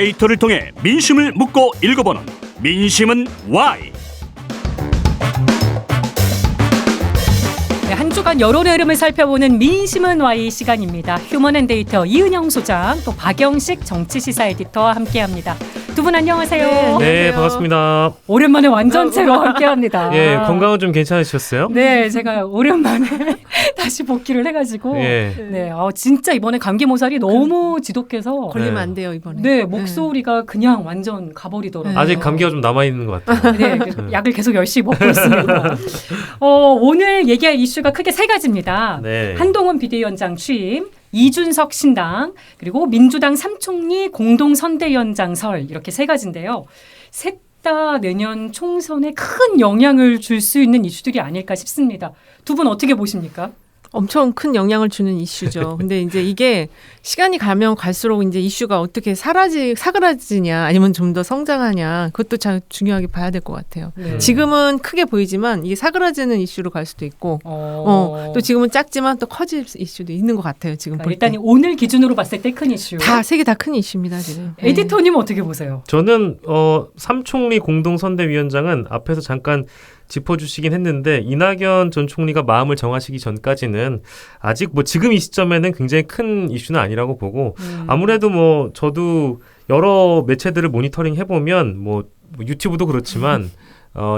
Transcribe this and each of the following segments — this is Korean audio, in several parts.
데이터를 통해 민심을 묻고 읽어보는 민심은 Y. 네, 한 주간 여론의 흐름을 살펴보는 민심은 Y 시간입니다. 휴먼앤데이터 이은영 소장, 또 박영식 정치시사 에디터와 함께합니다. 두 분 안녕하세요. 네, 반갑습니다. 오랜만에 완전체로 함께합니다. 예, 건강은 좀 괜찮으셨어요? 네, 제가 오랜만에 다시 복귀를 해가지고 예. 네, 진짜 이번에 감기 모살이 너무 지독해서 걸리면 안 돼요 이번에. 네, 목소리가 그냥 완전 가버리더라고요. 아직 감기가 좀 남아있는 것 같아요. 네, 약을 계속 열심히 먹고 있습니다. 오늘 얘기할 이슈가 크게 세 가지입니다. 네. 한동훈 비대위원장 취임, 이준석 신당, 그리고 민주당 3총리 공동선대위원장 설, 이렇게 세 가지인데요. 셋 다 내년 총선에 큰 영향을 줄 수 있는 이슈들이 아닐까 싶습니다. 두 분 어떻게 보십니까? 엄청 큰 영향을 주는 이슈죠. 근데 이제 이게 시간이 가면 갈수록 이제 이슈가 어떻게 사그라지냐 아니면 좀 더 성장하냐 그것도 참 중요하게 봐야 될 것 같아요. 네. 지금은 크게 보이지만 이게 사그라지는 이슈로 갈 수도 있고 또 지금은 작지만 또 커질 이슈도 있는 것 같아요. 지금 볼 때. 일단 오늘 기준으로 봤을 때 큰 이슈. 세 개 다 큰 이슈입니다. 지금. 에디터님 어떻게 보세요? 저는 삼총리 공동선대위원장은 앞에서 잠깐 짚어주시긴 했는데 이낙연 전 총리가 마음을 정하시기 전까지는 아직 뭐 지금 이 시점에는 굉장히 큰 이슈는 아니라고 보고 아무래도 뭐 저도 여러 매체들을 모니터링 해보면 뭐 유튜브도 그렇지만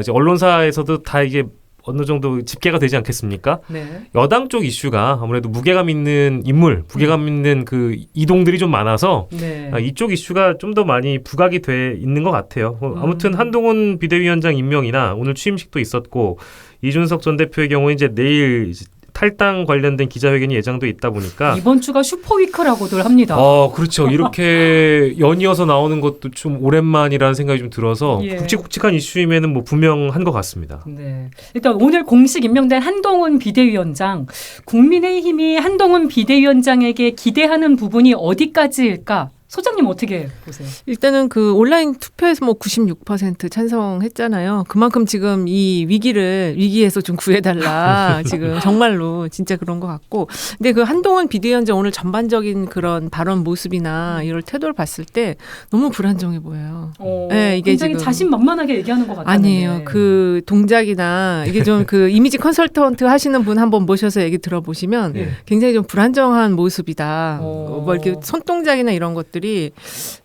이제 언론사에서도 다 이게 어느 정도 집계가 되지 않겠습니까? 네. 여당 쪽 이슈가 아무래도 무게감 있는 인물, 무게감 있는 그 이동들이 좀 많아서 네. 이쪽 이슈가 좀 더 많이 부각이 돼 있는 것 같아요. 아무튼 한동훈 비대위원장 임명이나 오늘 취임식도 있었고 이준석 전 대표의 경우에 이제 내일 탈당 관련된 기자회견이 예정돼 있다 보니까 이번 주가 슈퍼위크라고들 합니다. 그렇죠. 이렇게 연이어서 나오는 것도 좀 오랜만이라는 생각이 좀 들어서 예. 굵직굵직한 이슈임에는 뭐 분명한 것 같습니다. 네. 일단 오늘 공식 임명된 한동훈 비대위원장, 국민의힘이 한동훈 비대위원장에게 기대하는 부분이 어디까지일까? 소장님 어떻게 보세요? 일단은 그 온라인 투표에서 뭐 96% 찬성했잖아요. 그만큼 지금 이 위기에서 좀 구해달라. 지금 정말로 진짜 그런 것 같고. 근데 그 한동훈 비대위원장 오늘 전반적인 그런 발언 모습이나 이런 태도를 봤을 때 너무 불안정해 보여요. 네, 이게 굉장히 지금 자신만만하게 얘기하는 것 같아요. 아니에요. 그 동작이나 이게 좀 그 이미지 컨설턴트 하시는 분 한번 모셔서 얘기 들어보시면 굉장히 좀 불안정한 모습이다. 뭐 이렇게 손동작이나 이런 것들이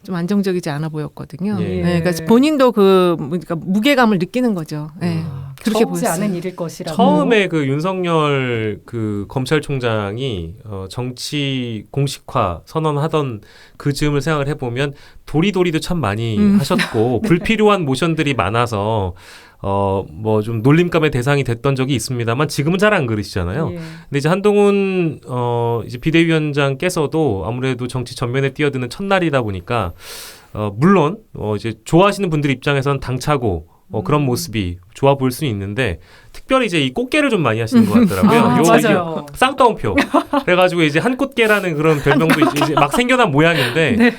좀 안정적이지 않아 보였거든요. 예. 네, 그러니까 본인도 그러니까 무게감을 느끼는 거죠. 네. 그렇게 적지 보였어요. 않은 일일 것이라고. 처음에 그 윤석열 그 검찰총장이 정치 공식화 선언하던 그 즈음을 생각을 해보면 도리도리도 참 많이 하셨고 네. 불필요한 모션들이 많아서 뭐 좀 놀림감의 대상이 됐던 적이 있습니다만 지금은 잘 안 그러시잖아요. 예. 근데 이제 한동훈 이제 비대위원장께서도 아무래도 정치 전면에 뛰어드는 첫날이다 보니까 물론 이제 좋아하시는 분들 입장에서는 당차고 그런 모습이 좋아 보일 수는 있는데 특별히 이제 이 꽃게를 좀 많이 하시는 것 같더라고요. 맞아요. 쌍따옴표. 그래가지고 이제 한 꽃게라는 그런 별명도 이제 막 생겨난 모양인데 네.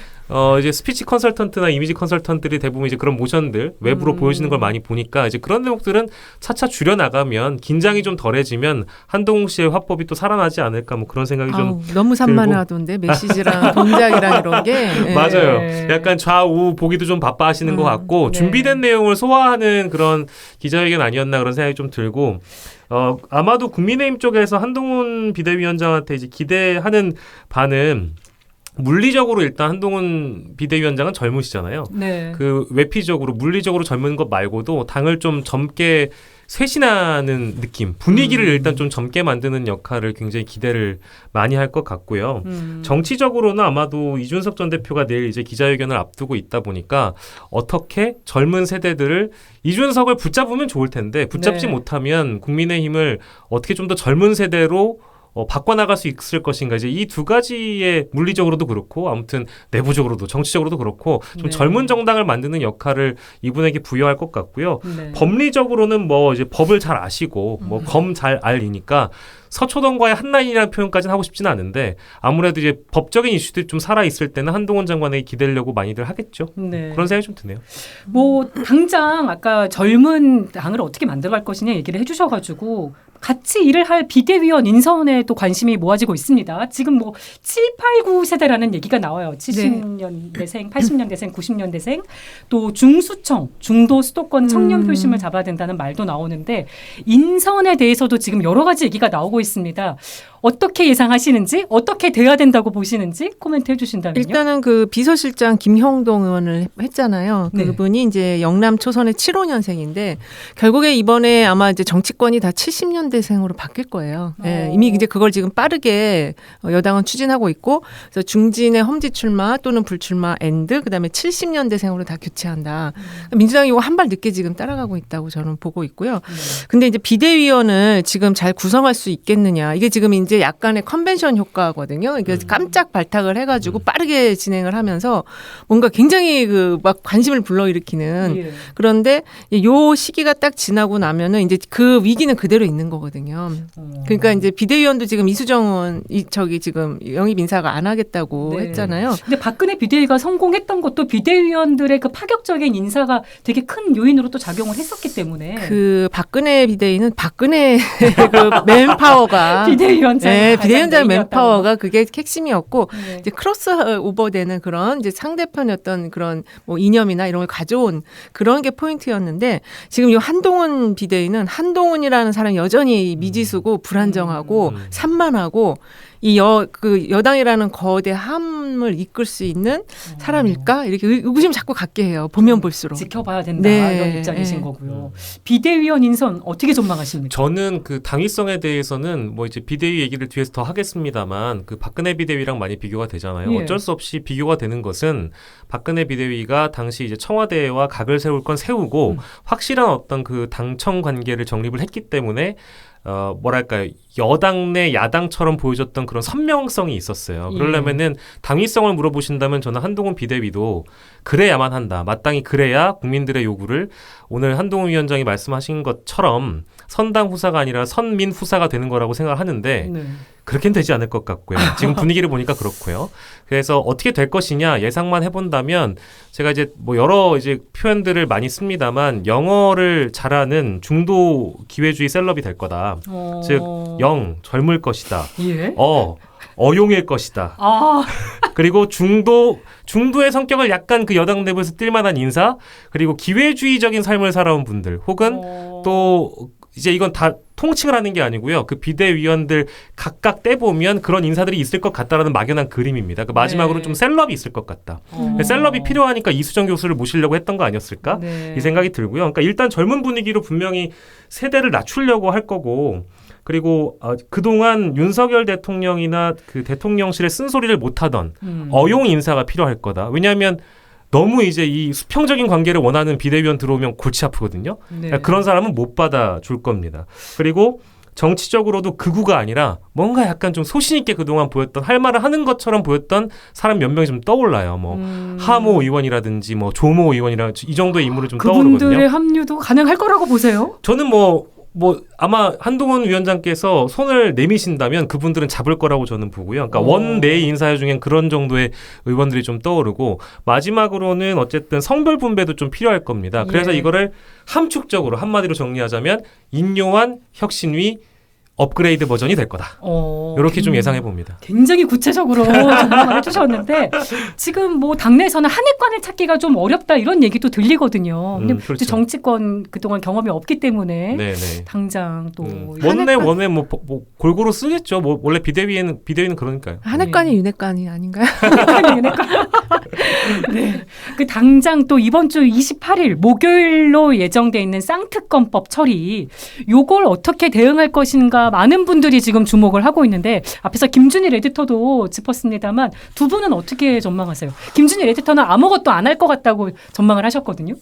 이제 스피치 컨설턴트나 이미지 컨설턴트들이 대부분 이제 그런 모션들 외부로 보여지는 걸 많이 보니까 이제 그런 대목들은 차차 줄여나가면 긴장이 좀 덜해지면 한동훈 씨의 화법이 또 살아나지 않을까 뭐 그런 생각이 좀 너무 산만하던데 메시지랑 동작이랑 이런 게 네. 맞아요. 약간 좌우 보기도 좀 바빠하시는 것 같고 네. 준비된 내용을 소화하는 그런 기자회견 아니었나 그런 생각이 좀 들고 아마도 국민의힘 쪽에서 한동훈 비대위원장한테 이제 기대하는 바는 물리적으로 일단 한동훈 비대위원장은 젊으시잖아요. 네. 그 외피적으로 물리적으로 젊은 것 말고도 당을 좀 젊게 쇄신하는 느낌, 분위기를 일단 좀 젊게 만드는 역할을 굉장히 기대를 많이 할 것 같고요. 정치적으로는 아마도 이준석 전 대표가 내일 이제 기자회견을 앞두고 있다 보니까 어떻게 젊은 세대들을 이준석을 붙잡으면 좋을 텐데 붙잡지 네. 못하면 국민의힘을 어떻게 좀 더 젊은 세대로 바꿔나갈 수 있을 것인가 이제 이 두 가지의 물리적으로도 그렇고 아무튼 내부적으로도 정치적으로도 그렇고 좀 네. 젊은 정당을 만드는 역할을 이분에게 부여할 것 같고요. 네. 법리적으로는 뭐 이제 법을 잘 아시고 뭐 검 잘 알리니까 서초동과의 한 라인이라는 표현까지는 하고 싶지는 않은데 아무래도 이제 법적인 이슈들이 좀 살아 있을 때는 한동훈 장관에게 기대려고 많이들 하겠죠. 네. 그런 생각이 좀 드네요. 뭐 당장 아까 젊은 당을 어떻게 만들어갈 것이냐 얘기를 해주셔가지고 같이 일을 할 비대위원 인선에도 관심이 모아지고 있습니다. 지금 뭐 7, 8, 9 세대라는 얘기가 나와요. 70년대생, 80년대생, 90년대생, 또 중수청, 중도 수도권 청년 표심을 잡아야 된다는 말도 나오는데 인선에 대해서도 지금 여러 가지 얘기가 나오고 있습니다. 어떻게 예상하시는지, 어떻게 돼야 된다고 보시는지 코멘트 해주신다면요. 일단은 그 비서실장 김형동 의원을 했잖아요. 네. 그분이 이제 영남 초선의 75년생인데 결국에 이번에 아마 이제 정치권이 다 70년대생으로 바뀔 거예요. 예, 이미 이제 그걸 지금 빠르게 여당은 추진하고 있고, 그래서 중진의 험지 출마 또는 불출마 앤드 그다음에 70년대생으로 다 교체한다. 민주당이 이거 한 발 늦게 지금 따라가고 있다고 저는 보고 있고요. 근데 이제 비대위원을 지금 잘 구성할 수 있겠느냐. 이게 지금 이제 약간의 컨벤션 효과거든요. 이게 깜짝 발탁을 해가지고 빠르게 진행을 하면서 뭔가 굉장히 그 막 관심을 불러일으키는 예. 그런데 요 시기가 딱 지나고 나면은 이제 그 위기는 그대로 있는 거거든요. 그러니까 이제 비대위원도 지금 이수정 의원 저기 지금 영입 인사가 안 하겠다고 네. 했잖아요. 근데 박근혜 비대위가 성공했던 것도 비대위원들의 그 파격적인 인사가 되게 큰 요인으로 또 작용을 했었기 때문에 그 박근혜 비대위는 박근혜 그 맨파워가 비대위원장 네, 비대위원장 맨파워가 그게 핵심이었고 이제 크로스 오버되는 그런 이제 상대편의 어떤 그런 뭐 이념이나 이런 걸 가져온 그런 게 포인트였는데 지금 이 한동훈 비대위는 한동훈이라는 사람이 여전히 미지수고 불안정하고 산만하고 그 여당이라는 거대 함을 이끌 수 있는 사람일까? 이렇게 의구심 자꾸 갖게 해요. 보면 볼수록. 지켜봐야 된다 네. 이런 입장이신 거고요. 비대위원 인선 어떻게 전망하십니까? 저는 그 당위성에 대해서는 뭐 이제 비대위 얘기를 뒤에서 더 하겠습니다만 그 박근혜 비대위랑 많이 비교가 되잖아요. 예. 어쩔 수 없이 비교가 되는 것은 박근혜 비대위가 당시 이제 청와대와 각을 세울 건 세우고 확실한 어떤 그 당청 관계를 정립을 했기 때문에 뭐랄까요, 여당 내 야당처럼 보여줬던 그런 선명성이 있었어요. 그러려면은 당위성을 물어보신다면 저는 한동훈 비대위도 그래야만 한다. 마땅히 그래야 국민들의 요구를 오늘 한동훈 위원장이 말씀하신 것처럼 선당 후사가 아니라 선민 후사가 되는 거라고 생각을 하는데 네. 그렇게는 되지 않을 것 같고요. 지금 분위기를 보니까 그렇고요. 그래서 어떻게 될 것이냐 예상만 해본다면 제가 이제 뭐 여러 이제 표현들을 많이 씁니다만 영어를 잘하는 중도 기회주의 셀럽이 될 거다. 즉 젊을 것이다. 예? 어용일 것이다. 아, 그리고 중도의 성격을 약간 그 여당 내부에서 띨만한 인사, 그리고 기회주의적인 삶을 살아온 분들, 혹은 또 이제 이건 다 통칭을 하는 게 아니고요. 그 비대위원들 각각 떼보면 그런 인사들이 있을 것 같다라는 막연한 그림입니다. 그 마지막으로 네. 좀 셀럽이 있을 것 같다. 셀럽이 필요하니까 이수정 교수를 모시려고 했던 거 아니었을까? 네. 이 생각이 들고요. 그러니까 일단 젊은 분위기로 분명히 세대를 낮추려고 할 거고, 그리고 그동안 윤석열 대통령이나 그 대통령실의 쓴소리를 못하던 어용 인사가 필요할 거다. 왜냐하면 너무 이제 이 수평적인 관계를 원하는 비대위원 들어오면 골치 아프거든요. 네. 그런 사람은 못 받아줄 겁니다. 그리고 정치적으로도 극우가 아니라 뭔가 약간 좀 소신 있게 그동안 보였던, 할 말을 하는 것처럼 보였던 사람 몇 명이 좀 떠올라요. 뭐 하모 의원이라든지 뭐 조모 의원이라든지 이 정도의 인물을 좀 떠오르거든요. 그분들의 합류도 가능할 거라고 보세요? 저는 뭐 아마 한동훈 위원장께서 손을 내미신다면 그분들은 잡을 거라고 저는 보고요. 그러니까 원내의 인사 중엔 그런 정도의 의원들이 좀 떠오르고, 마지막으로는 어쨌든 성별 분배도 좀 필요할 겁니다. 그래서 예. 이거를 이거를 함축적으로 한마디로 정리하자면 인요한 혁신위 업그레이드 버전이 될 거다. 이렇게 좀 예상해 봅니다. 굉장히 구체적으로 전망을 해주셨는데 지금 뭐 당내에서는 한핵관을 찾기가 좀 어렵다 이런 얘기도 들리거든요. 근데 그렇죠. 정치권 그동안 경험이 없기 때문에 네네. 당장 또 원내 뭐 골고루 쓰겠죠. 뭐 원래 비대위는 그러니까요. 한핵관이 윤핵관이 아닌가요? 네. 그 당장 또 이번 주 28일 목요일로 예정돼 있는 쌍특검법 처리, 요걸 어떻게 대응할 것인가 많은 분들이 지금 주목을 하고 있는데 앞에서 김준일 에디터도 짚었습니다만 두 분은 어떻게 전망하세요? 김준일 에디터는 아무것도 안 할 것 같다고 전망을 하셨거든요.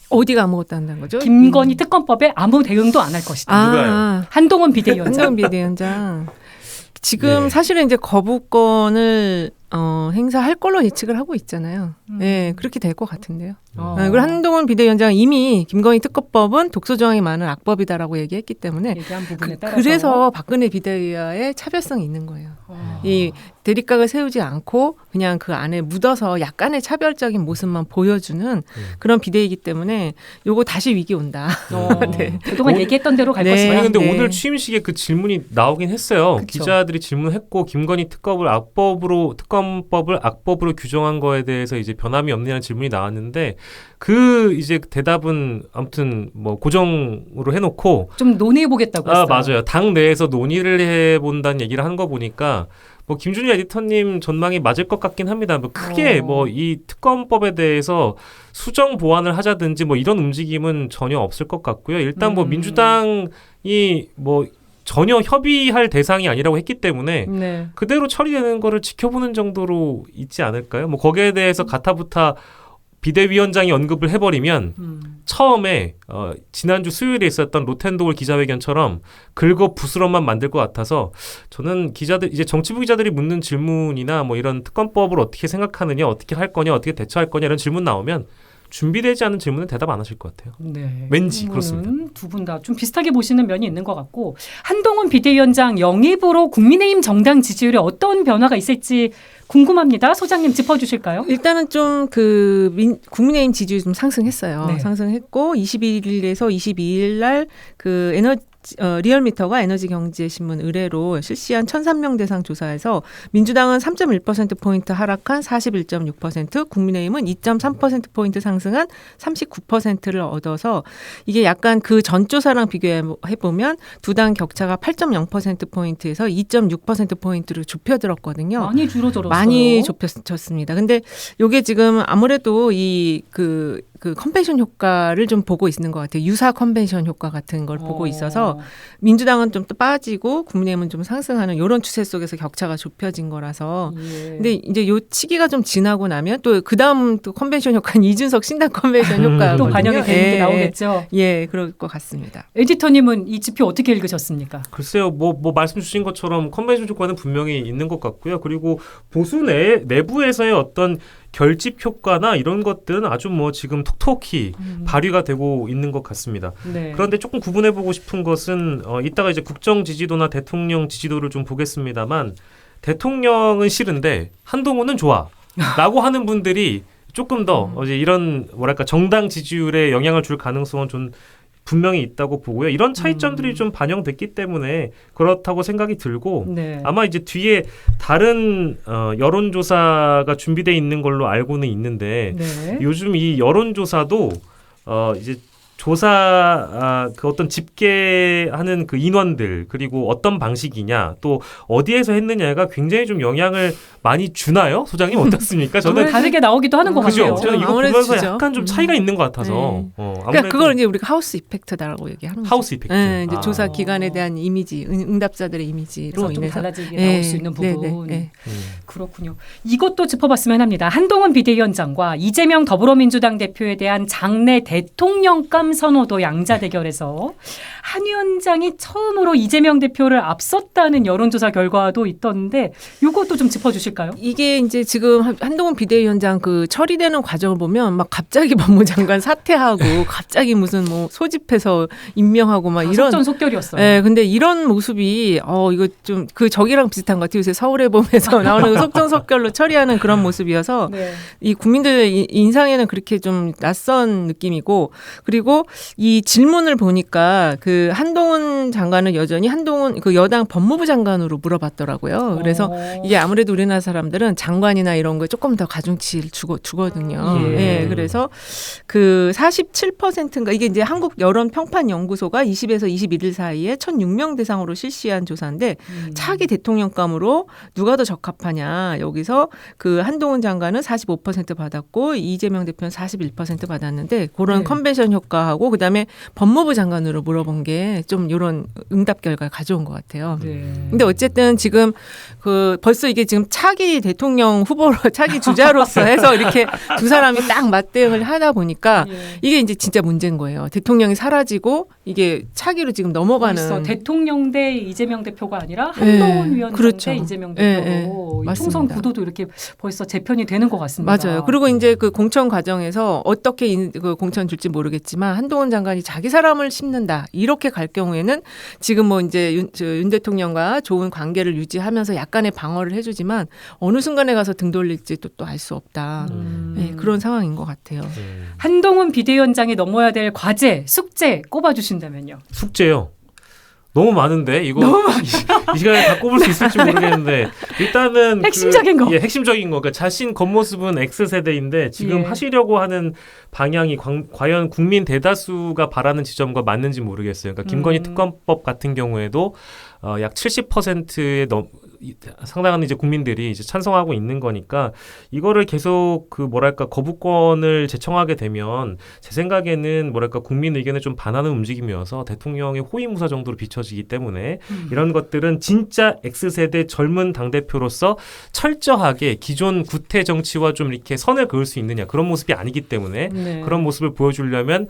어디가 아무것도 안 한다는 거죠? 김건희 특검법에 아무 대응도 안 할 것이다. 누가요? 한동훈 비대위원장. 한동훈 비대위원장. 지금 네. 사실은 이제 거부권을 행사할 걸로 예측을 하고 있잖아요. 네, 그렇게 될 것 같은데요. 어. 그리고 한동훈 비대위원장은 이미 김건희 특검법은 독소 조항이 많은 악법이다라고 얘기했기 때문에 얘기한 부분에 따라서 그래서 박근혜 비대위와의 차별성이 있는 거예요. 이 대립각을 세우지 않고 그냥 그 안에 묻어서 약간의 차별적인 모습만 보여주는 그런 비대위이기 때문에 요거 다시 위기 온다. 네. 그동안 얘기했던 대로 갈 네. 것이다. 아니 근데 네. 오늘 취임식에 그 질문이 나오긴 했어요. 그쵸. 기자들이 질문했고 김건희 특검법을 악법으로 규정한 거에 대해서 이제 변함이 없느냐는 질문이 나왔는데 그 이제 대답은 아무튼 뭐 고정으로 해놓고 좀 논의해 보겠다고 했어요. 맞아요. 당 내에서 논의를 해본다는 얘기를 하는 거 보니까 뭐 김준일 에디터님 전망이 맞을 것 같긴 합니다. 뭐 크게 뭐 이 특검법에 대해서 수정 보완을 하자든지 뭐 이런 움직임은 전혀 없을 것 같고요. 일단 뭐 민주당이 뭐 전혀 협의할 대상이 아니라고 했기 때문에 네. 그대로 처리되는 거를 지켜보는 정도로 있지 않을까요? 뭐 거기에 대해서 가타부타 비대위원장이 언급을 해버리면 처음에 지난주 수요일에 있었던 로텐도울 기자회견처럼 긁어 부스럼만 만들 것 같아서 저는 기자들 이제 정치부 기자들이 묻는 질문이나 뭐 이런 특검법을 어떻게 생각하느냐, 어떻게 할 거냐, 어떻게 대처할 거냐 이런 질문 나오면 준비되지 않은 질문은 대답 안 하실 것 같아요. 네. 왠지 그렇습니다. 두 분 다 좀 비슷하게 보시는 면이 있는 것 같고 한동훈 비대위원장 영입으로 국민의힘 정당 지지율에 어떤 변화가 있을지 궁금합니다. 소장님 짚어주실까요? 일단은 좀 국민의힘 지지율이 좀 상승했어요. 네. 상승했고 21일에서 22일 날 그 리얼미터가 에너지경제신문 의뢰로 실시한 1,300명 대상 조사에서 민주당은 3.1%포인트 하락한 41.6%, 국민의힘은 2.3%포인트 상승한 39%를 얻어서 이게 약간 그 전 조사랑 비교해보면 두 당 격차가 8.0%포인트에서 2.6%포인트로 좁혀들었거든요. 많이 줄어들었어요. 많이 좁혀졌습니다. 근데 요게 지금 아무래도 그 컨벤션 효과를 좀 보고 있는 것 같아요. 유사 컨벤션 효과 같은 걸 보고 있어서 민주당은 좀 또 빠지고 국민의힘은 좀 상승하는 이런 추세 속에서 격차가 좁혀진 거라서. 예. 근데 이제 요 시기가 좀 지나고 나면 또 그다음 또 컨벤션 효과는 이준석 신당 컨벤션 효과가 또 반영이 되는 게 나오겠죠. 예, 그럴 것 같습니다. 에디터님은 이 지표 어떻게 읽으셨습니까? 글쎄요, 뭐 말씀 주신 것처럼 컨벤션 효과는 분명히 있는 것 같고요. 그리고 보수 내부에서의 어떤 결집 효과나 이런 것들은 아주 뭐 지금 톡톡히 발휘가 되고 있는 것 같습니다. 네. 그런데 조금 구분해보고 싶은 것은 이따가 이제 국정 지지도나 대통령 지지도를 좀 보겠습니다만 대통령은 싫은데 한동훈은 좋아 라고 하는 분들이 조금 더 이제 이런 뭐랄까 정당 지지율에 영향을 줄 가능성은 좀 분명히 있다고 보고요. 이런 차이점들이 좀 반영됐기 때문에 그렇다고 생각이 들고 네. 아마 이제 뒤에 다른 여론조사가 준비되어 있는 걸로 알고는 있는데 네. 요즘 이 여론조사도 이제 조사 그 어떤 집계하는 그 인원들 그리고 어떤 방식이냐 또 어디에서 했느냐가 굉장히 좀 영향을 많이 주나요? 소장님 어떻습니까? 저는 다르게 나오기도 하는 것 그죠? 같아요. 저는 이거 아무래도 보면서 주죠. 약간 좀 차이가 있는 것 같아서 네. 아무래도 그러니까 그걸 이제 우리가 하우스 이펙트다라고 얘기하는 거죠. 하우스 이펙트. 네, 이제 조사 기관에 대한 이미지, 응답자들의 이미지로 그래서 좀 인해서 달라지게 네, 나올 수 있는 부분. 네. 그렇군요. 이것도 짚어봤으면 합니다. 한동훈 비대위원장과 이재명 더불어민주당 대표에 대한 장내 대통령감 선호도 양자 대결에서 한 위원장이 처음으로 이재명 대표를 앞섰다는 여론조사 결과도 있던데 이것도 좀 짚어주실까요? 이게 이제 지금 한동훈 비대위원장 그 처리되는 과정을 보면 막 갑자기 법무장관 사퇴하고 갑자기 무슨 뭐 소집해서 임명하고 막 이런 속전속결이었어요. 네, 근데 이런 모습이 이거 좀 그 저기랑 비슷한 것 같아요. 요새 서울의 봄에서 나오는 그 속전속결로 처리하는 그런 모습이어서 네. 이 국민들 인상에는 그렇게 좀 낯선 느낌이고 그리고 이 질문을 보니까 그 한동훈 장관은 여전히 한동훈 그 여당 법무부 장관으로 물어봤더라고요. 그래서 이게 아무래도 우리나라 사람들은 장관이나 이런 거에 조금 더 가중치를 주거든요. 예. 그래서 그 47%인가 이게 이제 한국 여론 평판 연구소가 20에서 21일 사이에 1,006명 대상으로 실시한 조사인데 차기 대통령감으로 누가 더 적합하냐. 여기서 그 한동훈 장관은 45% 받았고 이재명 대표는 41% 받았는데 그런 컨벤션 효과 좋아하고 그다음에 법무부 장관으로 물어본 게 좀 이런 응답 결과를 가져온 것 같아요. 네. 근데 어쨌든 지금 그 벌써 이게 지금 차기 대통령 후보로 차기 주자로서 해서 이렇게 두 사람이 딱 맞대응을 하다 보니까 예. 이게 이제 진짜 문제인 거예요. 대통령이 사라지고 이게 차기로 지금 넘어가는 벌써 대통령 대 이재명 대표가 아니라 한동훈 네, 위원장 그렇죠. 대 이재명 네, 대표로 네, 이 총선 맞습니다. 구도도 이렇게 벌써 재편이 되는 것 같습니다. 맞아요. 그리고 이제 그 공천 과정에서 어떻게 그 공천 줄지 모르겠지만 한동훈 장관이 자기 사람을 심는다 이렇게 갈 경우에는 지금 뭐 이제 윤 대통령과 좋은 관계를 유지하면서 약간의 방어를 해주지만 어느 순간에 가서 등 돌릴지 또 알 수 없다. 네, 그런 상황인 것 같아요. 한동훈 비대위원장이 넘어야 될 과제, 숙제 꼽아주신다면요. 숙제요. 너무 많은데 이거 이 시간에 다 꼽을 수 있을지 모르겠는데 일단은 핵심적인 거. 예, 핵심적인 거. 그러니까 자신 겉모습은 X세대인데 지금 예. 하시려고 하는 방향이 과연 국민 대다수가 바라는 지점과 맞는지 모르겠어요. 그러니까 김건희 특검법 같은 경우에도 약 70%의 상당한 이제 국민들이 이제 찬성하고 있는 거니까 이거를 계속 그 뭐랄까 거부권을 제청하게 되면 제 생각에는 뭐랄까 국민 의견에 좀 반하는 움직임이어서 대통령의 호위무사 정도로 비춰지기 때문에 이런 것들은 진짜 X세대 젊은 당대표로서 철저하게 기존 구태 정치와 좀 이렇게 선을 그을 수 있느냐 그런 모습이 아니기 때문에 네. 그런 모습을 보여주려면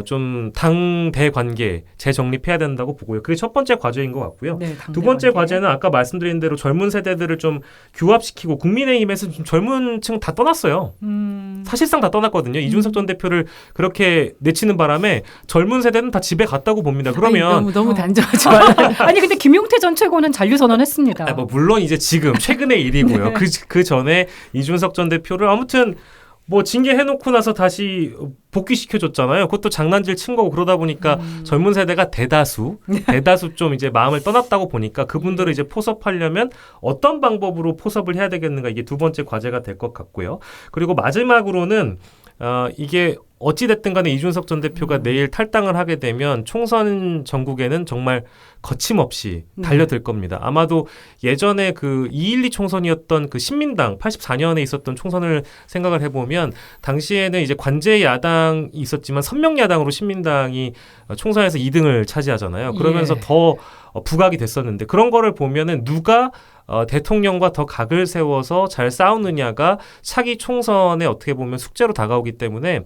좀 당대 관계 재정립해야 된다고 보고요. 그게 첫 번째 과제인 것 같고요. 네, 당대 두 번째 관계. 과제는 아까 말씀드린 대로 젊은 세대들을 좀 규합시키고 국민의힘에서 좀 젊은 층 다 떠났어요. 사실상 다 떠났거든요. 이준석 전 대표를 그렇게 내치는 바람에 젊은 세대는 다 집에 갔다고 봅니다. 그러면 아니, 너무 단정하지 말라. 아니 근데 김용태 전 최고는 잔류 선언했습니다. 뭐 물론 이제 지금 최근의 일이고요. 네. 그 전에 이준석 전 대표를 아무튼 뭐 징계해놓고 나서 다시 복귀시켜줬잖아요. 그것도 장난질 친 거고 그러다 보니까 젊은 세대가 대다수 좀 이제 마음을 떠났다고 보니까 그분들을 이제 포섭하려면 어떤 방법으로 포섭을 해야 되겠는가 이게 두 번째 과제가 될 것 같고요. 그리고 마지막으로는 이게 어찌됐든 간에 이준석 전 대표가 내일 탈당을 하게 되면 총선 전국에는 정말 거침없이 달려들 겁니다. 아마도 예전에 그 2.12 총선이었던 그 신민당 84년에 있었던 총선을 생각을 해보면 당시에는 이제 관제 야당이 있었지만 선명 야당으로 신민당이 총선에서 2등을 차지하잖아요. 그러면서 예. 더 부각이 됐었는데 그런 거를 보면은 누가 대통령과 더 각을 세워서 잘 싸우느냐가 차기 총선에 어떻게 보면 숙제로 다가오기 때문에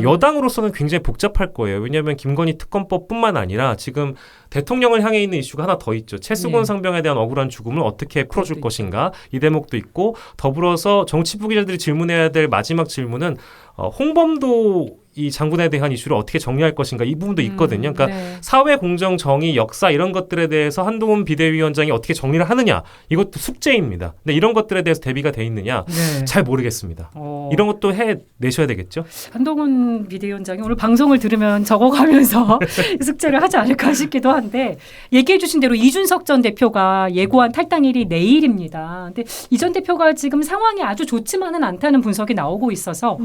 여당으로서는 굉장히 복잡할 거예요. 왜냐하면 김건희 특검법뿐만 아니라 지금 대통령을 향해 있는 이슈가 하나 더 있죠. 최수건 네. 상병에 대한 억울한 죽음을 어떻게 풀어줄 것인가 이 대목도 있고 더불어서 정치부 기자들이 질문해야 될 마지막 질문은 홍범도 이 장군에 대한 이슈를 어떻게 정리할 것인가 이 부분도 있거든요. 그러니까 네. 사회 공정, 정의, 역사 이런 것들에 대해서 한동훈 비대위원장이 어떻게 정리를 하느냐 이것도 숙제입니다. 근데 이런 것들에 대해서 대비가 돼 있느냐 네. 잘 모르겠습니다. 이런 것도 해내셔야 되겠죠. 한동훈 비대위원장이 오늘 방송을 들으면 적어가면서 숙제를 하지 않을까 싶기도 한데 얘기해 주신 대로 이준석 전 대표가 예고한 탈당일이 내일입니다. 근데 이 전 대표가 지금 상황이 아주 좋지만은 않다는 분석이 나오고 있어서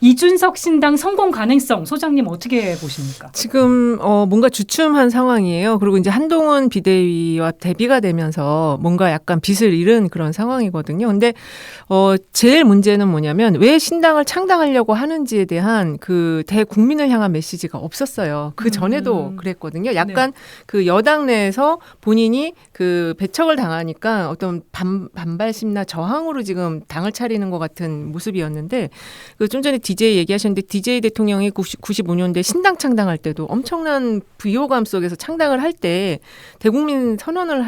이준석 신당 성공 가능성 소장님 어떻게 보십니까? 지금 뭔가 주춤한 상황이에요. 그리고 이제 한동훈 비대위와 대비가 되면서 뭔가 약간 빛을 잃은 그런 상황이거든요. 근데 제일 문제는 뭐냐면 왜 신당을 창당하려고 하는지에 대한 그 대국민을 향한 메시지가 없었어요. 그 전에도 그랬거든요. 약간 그 여당 내에서 본인이 그 배척을 당하니까 어떤 반발심나 저항으로 지금 당을 차리는 것 같은 모습이었는데 그 좀 전에 DJ 얘기하셨는데 DJ 대통령이 95년대 신당 창당할 때도 엄청난 부요감 속에서 창당을 할 때 대국민 선언을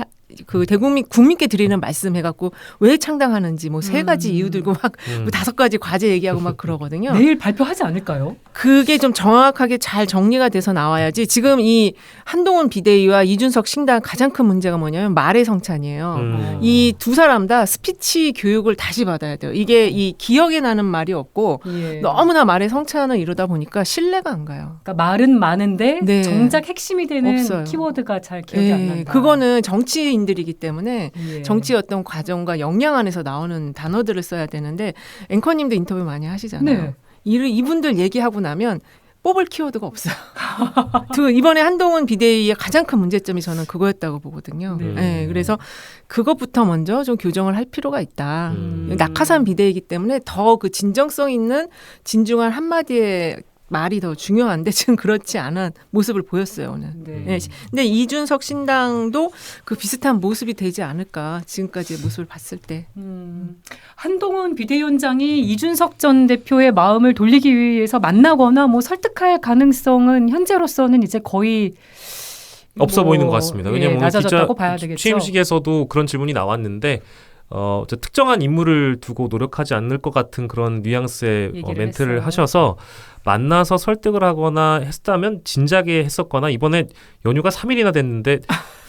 국민께 드리는 말씀 해갖고 왜 창당하는지 뭐 세 가지 이유 들고 막 뭐 5가지 과제 얘기하고 막 그러거든요. 내일 발표하지 않을까요? 그게 좀 정확하게 잘 정리가 돼서 나와야지. 지금 이 한동훈 비대위와 이준석 신당 가장 큰 문제가 뭐냐면 말의 성찬이에요. 이 두 사람 다 스피치 교육을 다시 받아야 돼요. 이게 이 기억에 나는 말이 없고 예. 너무나 말의 성찬을 이루다 보니까 신뢰가 안 가요. 그러니까 말은 많은데 네. 정작 핵심이 되는 없어요. 키워드가 잘 기억이 안 난다. 그거는 정치인들이기 때문에 예. 정치의 어떤 과정과 역량 안에서 나오는 단어들을 써야 되는데 앵커님도 인터뷰 많이 하시잖아요. 네. 이분들 얘기하고 나면 뽑을 키워드가 없어요. 이번에 한동훈 비대위의 가장 큰 문제점이 저는 그거였다고 보거든요. 네. 네, 그래서 그것부터 먼저 좀 교정을 할 필요가 있다. 낙하산 비대위이기 때문에 더 그 진정성 있는 진중한 한마디의 말이 더 중요한데 지금 그렇지 않은 모습을 보였어요 오늘. 네. 네. 근데 이준석 신당도 그 비슷한 모습이 되지 않을까 지금까지의 모습을 봤을 때. 한동훈 비대위원장이 이준석 전 대표의 마음을 돌리기 위해서 만나거나 뭐 설득할 가능성은 현재로서는 이제 거의 없어 보이는 것 같습니다. 왜냐하면 오늘 낮아졌다고 봐야 되겠죠. 취임식에서도 그런 질문이 나왔는데 저 특정한 인물을 두고 노력하지 않을 것 같은 그런 뉘앙스의 멘트를 했어요. 하셔서 만나서 설득을 하거나 했다면 진작에 했었거나 이번에 연휴가 3일이나 됐는데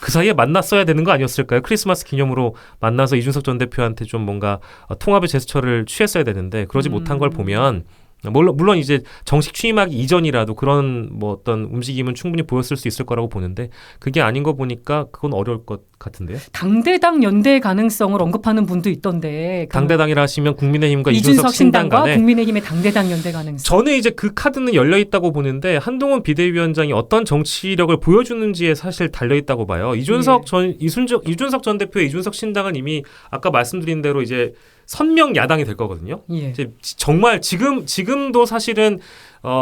그 사이에 만났어야 되는 거 아니었을까요? 크리스마스 기념으로 만나서 이준석 전 대표한테 좀 뭔가 통합의 제스처를 취했어야 되는데 그러지 못한 걸 보면 물론 이제 정식 취임하기 이전이라도 그런 뭐 어떤 움직임은 충분히 보였을 수 있을 거라고 보는데 그게 아닌 거 보니까 그건 어려울 것 같은데요. 당대당 연대 가능성을 언급하는 분도 있던데 당대당이라 하시면 국민의힘과 이준석 신당 신당과 간에 국민의힘의 당대당 연대 가능성. 저는 이제 그 카드는 열려 있다고 보는데 한동훈 비대위원장이 어떤 정치력을 보여주는지에 사실 달려 있다고 봐요. 이준석 전 대표의 이준석 신당은 이미 아까 말씀드린 대로 이제 선명 야당이 될 거거든요. 예. 이제 정말 지금도 사실은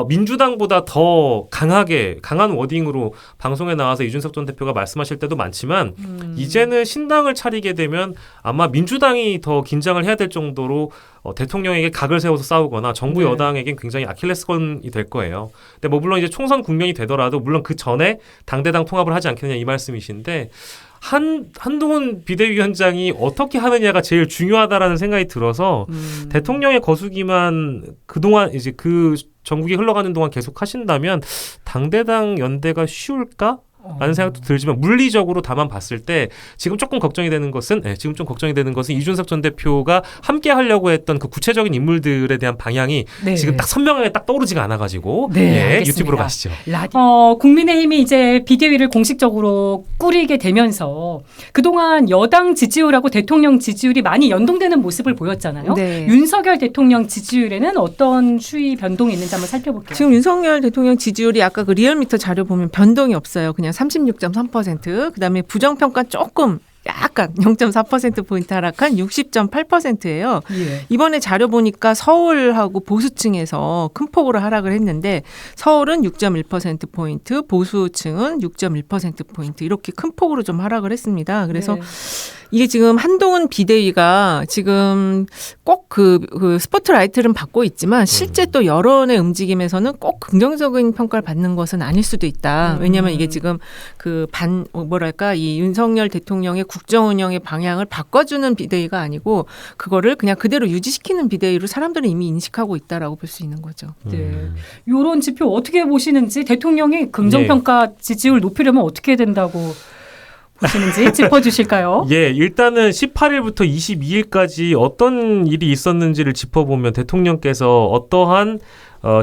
민주당보다 더 강한 워딩으로 방송에 나와서 이준석 전 대표가 말씀하실 때도 많지만 이제는 신당을 차리게 되면 아마 민주당이 더 긴장을 해야 될 정도로 대통령에게 각을 세워서 싸우거나 정부 네. 여당에겐 굉장히 아킬레스건이 될 거예요. 근데 뭐 물론 이제 총선 국면이 되더라도 물론 그 전에 당대당 통합을 하지 않겠느냐 이 말씀이신데 한동훈 비대위원장이 어떻게 하느냐가 제일 중요하다라는 생각이 들어서 대통령의 거수기만 그동안 이제 그 전국이 흘러가는 동안 계속 하신다면 당대당 연대가 쉬울까? 라는 생각도 들지만 물리적으로 다만 봤을 때 지금 조금 걱정이 되는 것은 이준석 전 대표가 함께 하려고 했던 그 구체적인 인물들에 대한 방향이 네. 지금 딱 선명하게 딱 떠오르지가 않아가지고 네, 알겠습니다. 유튜브로 가시죠. 국민의힘이 이제 비대위를 공식적으로 꾸리게 되면서 그동안 여당 지지율하고 대통령 지지율이 많이 연동되는 모습을 보였잖아요. 네. 윤석열 대통령 지지율에는 어떤 추이 변동이 있는지 한번 살펴볼게요. 지금 윤석열 대통령 지지율이 아까 그 리얼미터 자료 보면 변동이 없어요. 그냥 36.3%. 그다음에 부정평가 조금 약간 0.4%포인트 하락한 60.8%예요. 예. 이번에 자료 보니까 서울하고 보수층에서 큰 폭으로 하락을 했는데 서울은 6.1%포인트, 보수층은 6.1%포인트 이렇게 큰 폭으로 좀 하락을 했습니다. 그래서 네. 이게 지금 한동훈 비대위가 지금 꼭 그 스포트라이트는 받고 있지만 실제 또 여론의 움직임에서는 꼭 긍정적인 평가를 받는 것은 아닐 수도 있다. 왜냐하면 이게 지금 이 윤석열 대통령의 국정 운영의 방향을 바꿔주는 비대위가 아니고 그거를 그냥 그대로 유지시키는 비대위로 사람들은 이미 인식하고 있다라고 볼 수 있는 거죠. 네. 이런 지표 어떻게 보시는지 대통령이 긍정평가 지지율 높이려면 어떻게 된다고 보시는지 짚어주실까요? 예, 일단은 18일부터 22일까지 어떤 일이 있었는지를 짚어보면 대통령께서 어떠한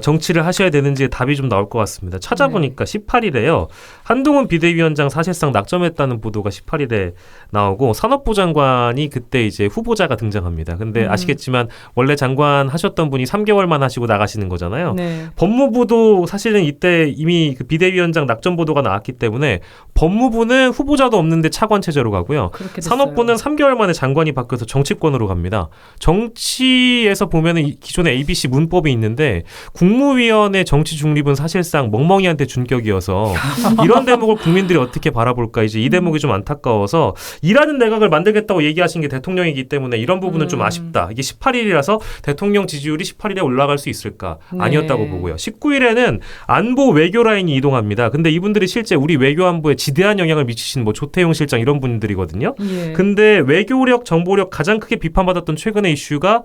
정치를 하셔야 되는지에 답이 좀 나올 것 같습니다. 찾아보니까 18일에요. 한동훈 비대위원장 사실상 낙점했다는 보도가 18일에 나오고 산업부 장관이 그때 이제 후보자가 등장합니다. 근데 아시겠지만 원래 장관 하셨던 분이 3개월만 하시고 나가시는 거잖아요. 네. 법무부도 사실은 이때 이미 그 비대위원장 낙점 보도가 나왔기 때문에 법무부는 후보자도 없는데 차관 체제로 가고요. 그렇게 됐어요. 산업부는 3개월 만에 장관이 바뀌어서 정치권으로 갑니다. 정치에서 보면은 기존에 ABC 문법이 있는데 국무위원의 정치 중립은 사실상 멍멍이한테 준격이어서 이런 대목을 국민들이 어떻게 바라볼까 이제 이 대목이 좀 안타까워서 일하는 내각을 만들겠다고 얘기하신 게 대통령이기 때문에 이런 부분은 좀 아쉽다. 이게 18일이라서 대통령 지지율이 18일에 올라갈 수 있을까? 아니었다고 네. 보고요. 19일에는 안보 외교 라인이 이동합니다. 근데 이분들이 실제 우리 외교안보에 지대한 영향을 미치신 뭐 조태용 실장 이런 분들이거든요. 예. 근데 외교력, 정보력 가장 크게 비판받았던 최근의 이슈가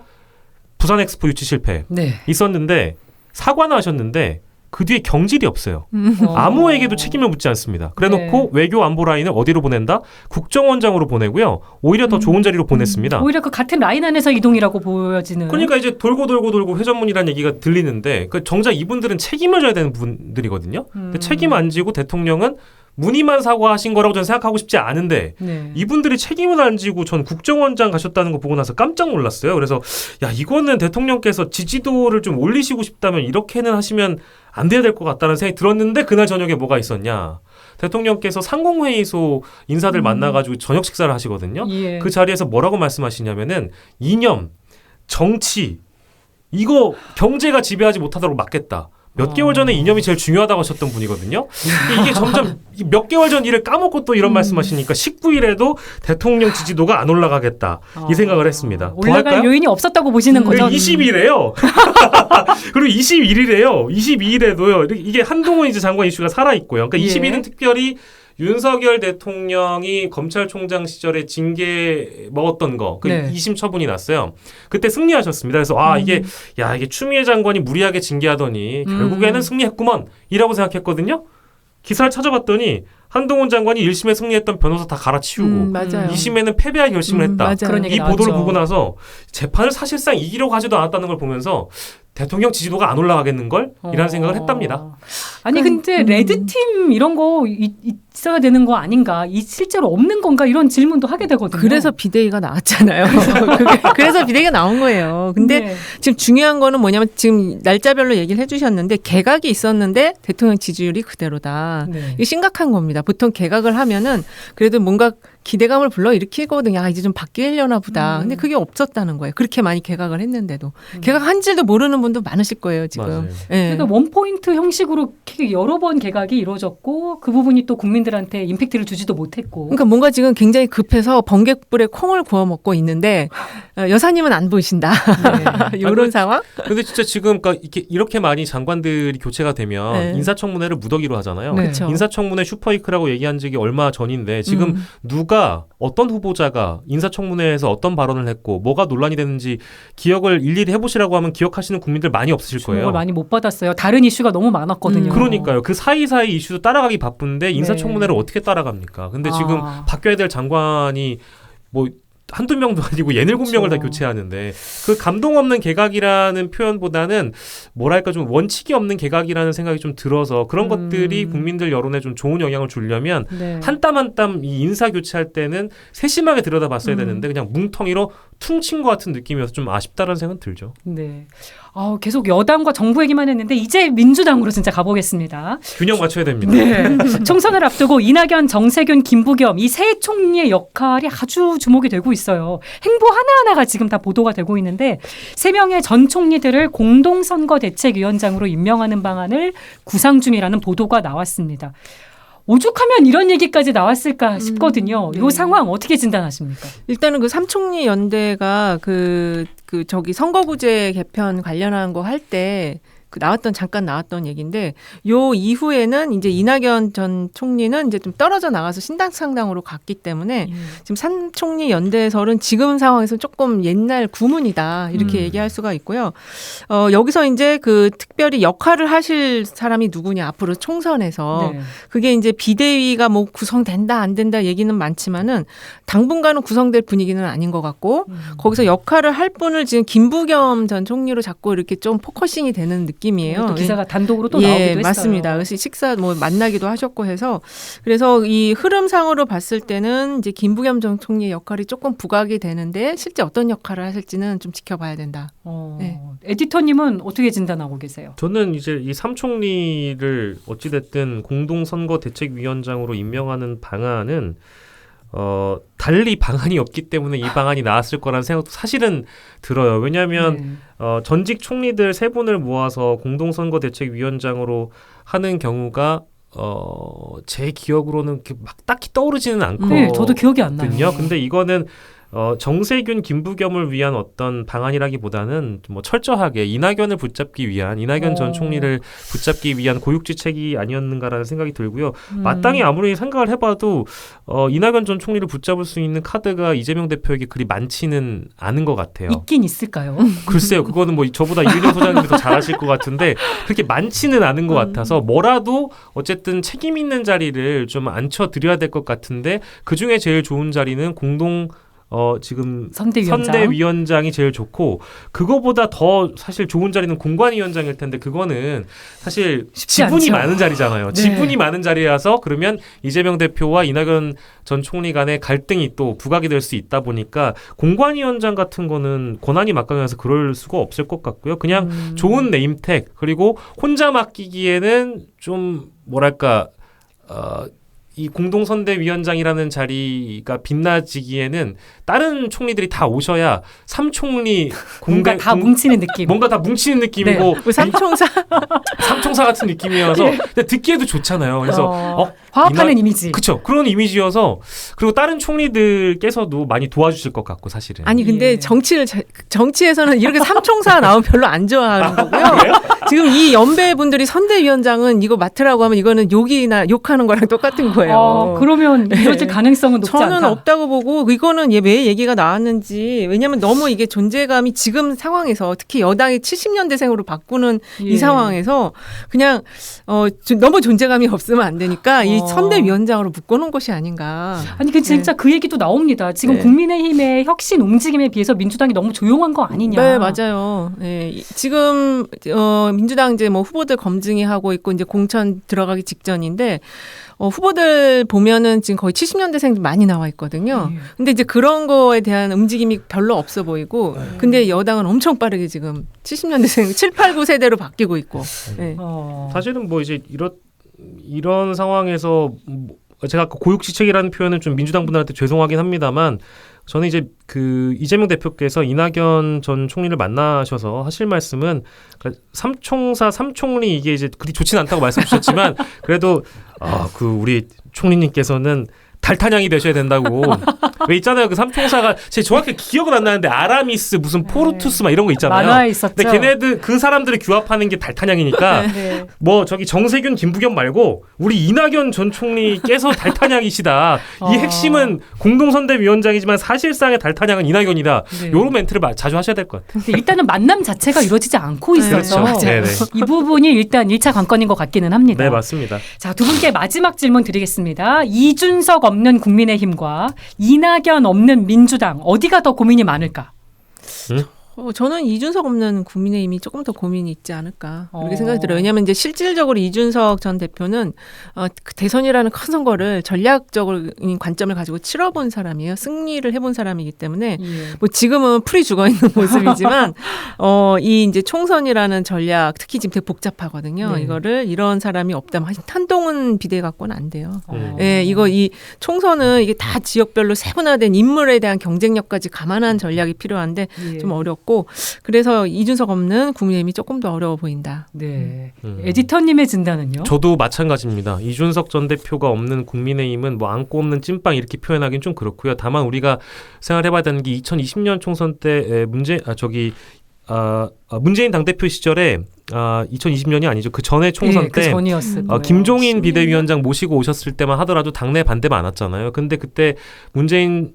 부산 엑스포 유치 실패 네. 있었는데 사과는 하셨는데 그 뒤에 경질이 없어요. 아무에게도 책임을 묻지 않습니다. 그래놓고 외교 안보 라인을 어디로 보낸다? 국정원장으로 보내고요. 오히려 더 좋은 자리로 보냈습니다. 오히려 그 같은 라인 안에서 이동이라고 보여지는. 그러니까 이제 돌고 회전문이라는 얘기가 들리는데 그 정작 이분들은 책임을 져야 되는 분들이거든요. 근데 책임 안 지고 대통령은 문의만 사과하신 거라고 저는 생각하고 싶지 않은데 네. 이분들이 책임을 안 지고 전 국정원장 가셨다는 거 보고 나서 깜짝 놀랐어요. 그래서 야 이거는 대통령께서 지지도를 좀 올리시고 싶다면 이렇게는 하시면 안 돼야 될 것 같다는 생각이 들었는데 그날 저녁에 뭐가 있었냐. 대통령께서 상공회의소 인사들 만나가지고 저녁 식사를 하시거든요. 예. 그 자리에서 뭐라고 말씀하시냐면은 이념, 정치 이거 경제가 지배하지 못하도록 막겠다. 몇 개월 전에 이념이 제일 중요하다고 하셨던 분이거든요. 이게 점점 몇 개월 전 일을 까먹고 또 이런 말씀하시니까 19일에도 대통령 지지도가 안 올라가겠다 이 생각을 했습니다. 더 올라갈 할까요? 요인이 없었다고 보시는 거죠? 20일에요. 그리고 22일이래요. 22일에도요. 이게 한동훈 이제 장관 이슈가 살아 있고요. 그러니까 예. 22일은 특별히 윤석열 대통령이 검찰총장 시절에 징계 먹었던 거, 그 네. 2심 처분이 났어요. 그때 승리하셨습니다. 그래서 이게 추미애 장관이 무리하게 징계하더니 결국에는 승리했구먼 이라고 생각했거든요. 기사를 찾아봤더니 한동훈 장관이 1심에 승리했던 변호사 다 갈아치우고 맞아요. 2심에는 패배할 결심을 했다. 맞아요. 그런 얘기 이 보도를 나왔죠. 보고 나서 재판을 사실상 이기려고 하지도 않았다는 걸 보면서 대통령 지지도가 안 올라가겠는걸? 이라는 생각을 했답니다. 아니 근데 레드팀 이런 거 있어야 되는 거 아닌가? 실제로 없는 건가? 이런 질문도 하게 되거든요. 그래서 비대위가 나왔잖아요. 그래서 비대위가 나온 거예요. 근데 네. 지금 중요한 거는 뭐냐면 지금 날짜별로 얘기를 해주셨는데 개각이 있었는데 대통령 지지율이 그대로다. 네. 이게 심각한 겁니다. 보통 개각을 하면은 그래도 뭔가 기대감을 불러일으키거든요. 이제 좀 바뀌려나 보다. 근데 그게 없었다는 거예요. 그렇게 많이 개각을 했는데도. 개각한 줄도 모르는 분도 많으실 거예요, 지금. 맞아요. 예. 그러니까 원포인트 형식으로 여러 번 개각이 이루어졌고 그 부분이 또 국민들한테 임팩트를 주지도 못했고. 그러니까 뭔가 지금 굉장히 급해서 번개불에 콩을 구워 먹고 있는데 여사님은 안 보이신다. 네. 이런 상황? 근데 진짜 지금 이렇게 많이 장관들이 교체가 되면 네. 인사청문회를 무더기로 하잖아요. 네. 그렇죠. 인사청문회 슈퍼위크라고 얘기한 적이 얼마 전인데 지금 누가 어떤 후보자가 인사청문회에서 어떤 발언을 했고 뭐가 논란이 됐는지 기억을 일일이 해보시라고 하면 기억하시는 국민들 많이 없으실 거예요. 걸 많이 못 받았어요. 다른 이슈가 너무 많았거든요. 그러니까요. 그 사이사이 이슈도 따라가기 바쁜데 인사청문회를 어떻게 따라갑니까? 근데 지금 바뀌어야 될 장관이 뭐 한두 명도 아니고 67명을 다 교체하는데 그 감동 없는 개각이라는 표현보다는 뭐랄까 좀 원칙이 없는 개각이라는 생각이 좀 들어서 그런 것들이 국민들 여론에 좀 좋은 영향을 주려면 네. 한 땀 한 땀 이 인사 교체할 때는 세심하게 들여다봤어야 되는데 그냥 뭉텅이로 퉁친 것 같은 느낌이어서 좀 아쉽다는 생각은 들죠. 네. 계속 여당과 정부 얘기만 했는데 이제 민주당으로 진짜 가보겠습니다. 균형 맞춰야 됩니다. 네. 총선을 앞두고 이낙연, 정세균, 김부겸 이 세 총리의 역할이 아주 주목이 되고 있어요. 행보 하나하나가 지금 다 보도가 되고 있는데 세 명의 전 총리들을 공동선거대책위원장으로 임명하는 방안을 구상 중이라는 보도가 나왔습니다. 오죽하면 이런 얘기까지 나왔을까 싶거든요. 이 상황 어떻게 진단하십니까? 일단은 그 삼총리 연대가 저기 선거구제 개편 관련한 거 할 때 잠깐 나왔던 얘기인데 요 이후에는 이제 이낙연 전 총리는 이제 좀 떨어져 나가서 신당상당으로 갔기 때문에 지금 삼총리 연대설은 지금 상황에서 조금 옛날 구문이다 이렇게 얘기할 수가 있고요. 여기서 이제 그 특별히 역할을 하실 사람이 누구냐 앞으로 총선에서 네. 그게 이제 비대위가 뭐 구성된다 안 된다 얘기는 많지만은 당분간은 구성될 분위기는 아닌 것 같고 거기서 역할을 할 분을 지금 김부겸 전 총리로 자꾸 이렇게 좀 포커싱이 되는 느낌이에요. 또 기사가 단독으로 또 나오기도 했어요. 맞습니다. 그래서 식사 만나기도 하셨고 해서 그래서 이 흐름상으로 봤을 때는 이제 김부겸 전 총리의 역할이 조금 부각이 되는데 실제 어떤 역할을 하실지는 좀 지켜봐야 된다. 네. 에디터님은 어떻게 진단하고 계세요? 저는 이제 이 삼총리를 어찌됐든 공동선거대책위원장으로 임명하는 방안은 달리 방안이 없기 때문에 이 방안이 나왔을 거라는 생각도 사실은 들어요. 왜냐하면 전직 총리들 세 분을 모아서 공동선거대책위원장으로 하는 경우가 제 기억으로는 막 딱히 떠오르지는 않거든요. 네, 저도 기억이 안 나요. 근데 이거는 정세균, 김부겸을 위한 어떤 방안이라기보다는 뭐 철저하게 이낙연을 붙잡기 위한 이낙연 전 총리를 붙잡기 위한 고육지책이 아니었는가라는 생각이 들고요. 마땅히 아무리 생각을 해봐도 이낙연 전 총리를 붙잡을 수 있는 카드가 이재명 대표에게 그리 많지는 않은 것 같아요. 있긴 있을까요? 글쎄요. 그거는 뭐 저보다 이윤영 소장님이 더 잘하실 것 같은데 그렇게 많지는 않은 것 같아서 뭐라도 어쨌든 책임 있는 자리를 좀 앉혀드려야 될 것 같은데 그중에 제일 좋은 자리는 지금 선대위원장이 제일 좋고 그거보다 더 사실 좋은 자리는 공관위원장일 텐데 그거는 사실 지분이 않죠. 많은 자리잖아요. 네. 지분이 많은 자리라서 그러면 이재명 대표와 이낙연 전 총리 간의 갈등이 또 부각이 될 수 있다 보니까 공관위원장 같은 거는 권한이 막강해서 그럴 수가 없을 것 같고요. 그냥 좋은 네임택 그리고 혼자 맡기기에는 좀 뭐랄까 이 공동선대위원장이라는 자리가 빛나지기에는 다른 총리들이 다 오셔야 삼총리 뭔가 다 뭉치는 느낌. 뭔가 다 뭉치는 느낌이고 뭐 삼총사 삼총사 같은 느낌이어서 근데 듣기에도 좋잖아요. 그래서 화합하는 이미지. 그렇죠. 그런 이미지여서 그리고 다른 총리들께서도 많이 도와주실 것 같고 사실은. 아니 근데 예. 정치에서는 이렇게 삼총사 나오면 별로 안 좋아하는 거고요. 지금 이 연배 분들이 선대위원장은 이거 맡으라고 하면 이거는 욕하는 거랑 똑같은 거예요. 그러면 이뤄질 가능성은 높지 저는 않다. 없다고 보고 이거는 왜 얘기가 나왔는지 왜냐하면 너무 이게 존재감이 지금 상황에서 특히 여당이 70년대생으로 바꾸는 이 상황에서 그냥 너무 존재감이 없으면 안 되니까 이 선대위원장으로 묶어놓은 것이 아닌가. 아니 진짜 그 얘기도 나옵니다. 지금 국민의힘의 혁신 움직임에 비해서 민주당이 너무 조용한 거 아니냐. 네, 맞아요. 네, 지금 민주당 이제 뭐 후보들 검증이 하고 있고 이제 공천 들어가기 직전인데 후보들 보면은 지금 거의 70년대생들 많이 나와 있거든요. 근데 이제 그런 거에 대한 움직임이 별로 없어 보이고 근데 여당은 엄청 빠르게 지금 70년대생 7, 8, 9세대로 바뀌고 있고. 네. 사실은 뭐 이제 이런 상황에서 제가 아까 고육지책이라는 표현은 좀 민주당 분들한테 죄송하긴 합니다만 저는 이제 그 이재명 대표께서 이낙연 전 총리를 만나셔서 하실 말씀은 삼총리 이게 이제 그리 좋진 않다고 말씀 주셨지만 그래도 그 우리 총리님께서는 달타냥이 되셔야 된다고. 왜 있잖아요. 그 삼총사가 제 정확히 기억은 안 나는데 아라미스 무슨 포르투스 막 이런 거 있잖아요. 만화에 있었죠. 근데 걔네들 그 사람들을 규합하는 게 달타냥이니까 뭐 저기 정세균 김부겸 말고 우리 이낙연 전 총리께서 달타냥이시다. 이 핵심은 공동선대위원장이지만 사실상의 달타냥은 이낙연이다. 이런 멘트를 자주 하셔야 될 것 같아요. 일단은 만남 자체가 이루어지지 않고 있어서 그렇죠. 네네. 이 부분이 일단 1차 관건인 것 같기는 합니다. 네, 맞습니다. 자, 두 분께 마지막 질문 드리겠습니다. 이준석 없는 국민의힘과 이낙연 없는 민주당 어디가 더 고민이 많을까? 저는 이준석 없는 국민의힘이 조금 더 고민이 있지 않을까 그렇게 생각이 들어요. 왜냐하면 이제 실질적으로 이준석 전 대표는 그 대선이라는 큰 선거를 전략적인 관점을 가지고 치러본 사람이에요. 승리를 해본 사람이기 때문에 뭐 지금은 풀이 죽어 있는 모습이지만 이 이제 총선이라는 전략 특히 지금 되게 복잡하거든요. 이거를 이런 사람이 없다면 한동훈 비대 갖고는 안 돼요. 예, 이 총선은 이게 다 지역별로 세분화된 인물에 대한 경쟁력까지 감안한 전략이 필요한데 좀 어렵고. 그래서 이준석 없는 국민의힘이 조금 더 어려워 보인다. 네. 에디터님의 진단은요? 저도 마찬가지입니다. 이준석 전 대표가 없는 국민의힘은 뭐 안고 없는 찐빵 이렇게 표현하기는 좀 그렇고요. 다만 우리가 생각해봐야 되는 게 2020년 총선 때 문재인 당대표 시절에 2020년이 아니죠. 그 전에 총선 때 김종인 비대위원장 모시고 오셨을 때만 하더라도 당내 반대 많았잖아요. 근데 그때 문재인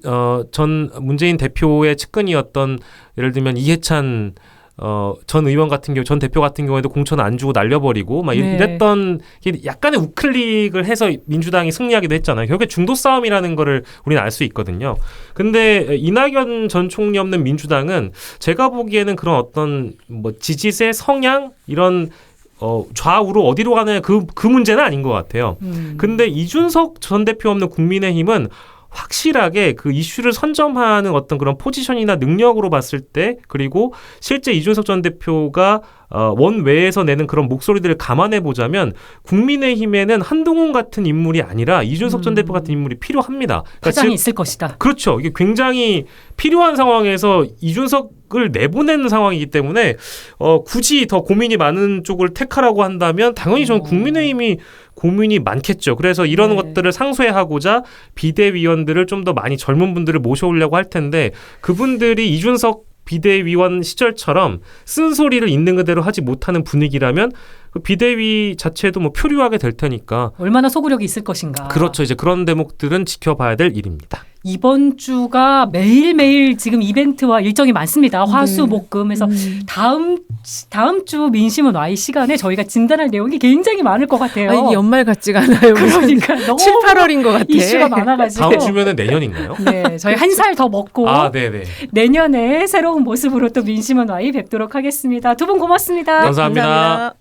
대표의 측근이었던 예를 들면 이해찬 전 의원 같은 경우, 전 대표 같은 경우에도 공천 안 주고 날려버리고 막 이랬던 약간의 우클릭을 해서 민주당이 승리하기도 했잖아요. 결국에 중도 싸움이라는 거를 우리는 알 수 있거든요. 근데 이낙연 전 총리 없는 민주당은 제가 보기에는 그런 어떤 뭐 지지세 성향 이런 좌우로 어디로 가느냐 그 문제는 아닌 것 같아요. 근데 이준석 전 대표 없는 국민의힘은 확실하게 그 이슈를 선점하는 어떤 그런 포지션이나 능력으로 봤을 때 그리고 실제 이준석 전 대표가 원외에서 내는 그런 목소리들을 감안해 보자면 국민의힘에는 한동훈 같은 인물이 아니라 이준석 전 대표 같은 인물이 필요합니다. 파장이 있을 것이다. 그렇죠. 이게 굉장히 필요한 상황에서 이준석을 내보내는 상황이기 때문에 굳이 더 고민이 많은 쪽을 택하라고 한다면 당연히 저는 국민의힘이 고민이 많겠죠. 그래서 이런 것들을 상쇄하고자 비대위원들을 좀 더 많이 젊은 분들을 모셔오려고 할 텐데 그분들이 이준석 비대위원 시절처럼 쓴소리를 있는 그대로 하지 못하는 분위기라면 그 비대위 자체도 뭐 표류하게 될 테니까 얼마나 소구력이 있을 것인가. 그렇죠. 이제 그런 대목들은 지켜봐야 될 일입니다. 이번 주가 매일매일 지금 이벤트와 일정이 많습니다. 화수목금. 그래서 다음 주 민심은 와이 시간에 저희가 진단할 내용이 굉장히 많을 것 같아요. 이게 연말 같지가 않아요. 그러니까 너무 7, 8월인 것 같아. 이슈가 많아가지고. 다음 주면은 내년인가요? 네, 저희 한 살 더 먹고 네네. 내년에 새로운 모습으로 또 민심은 와이 뵙도록 하겠습니다. 두 분 고맙습니다. 감사합니다.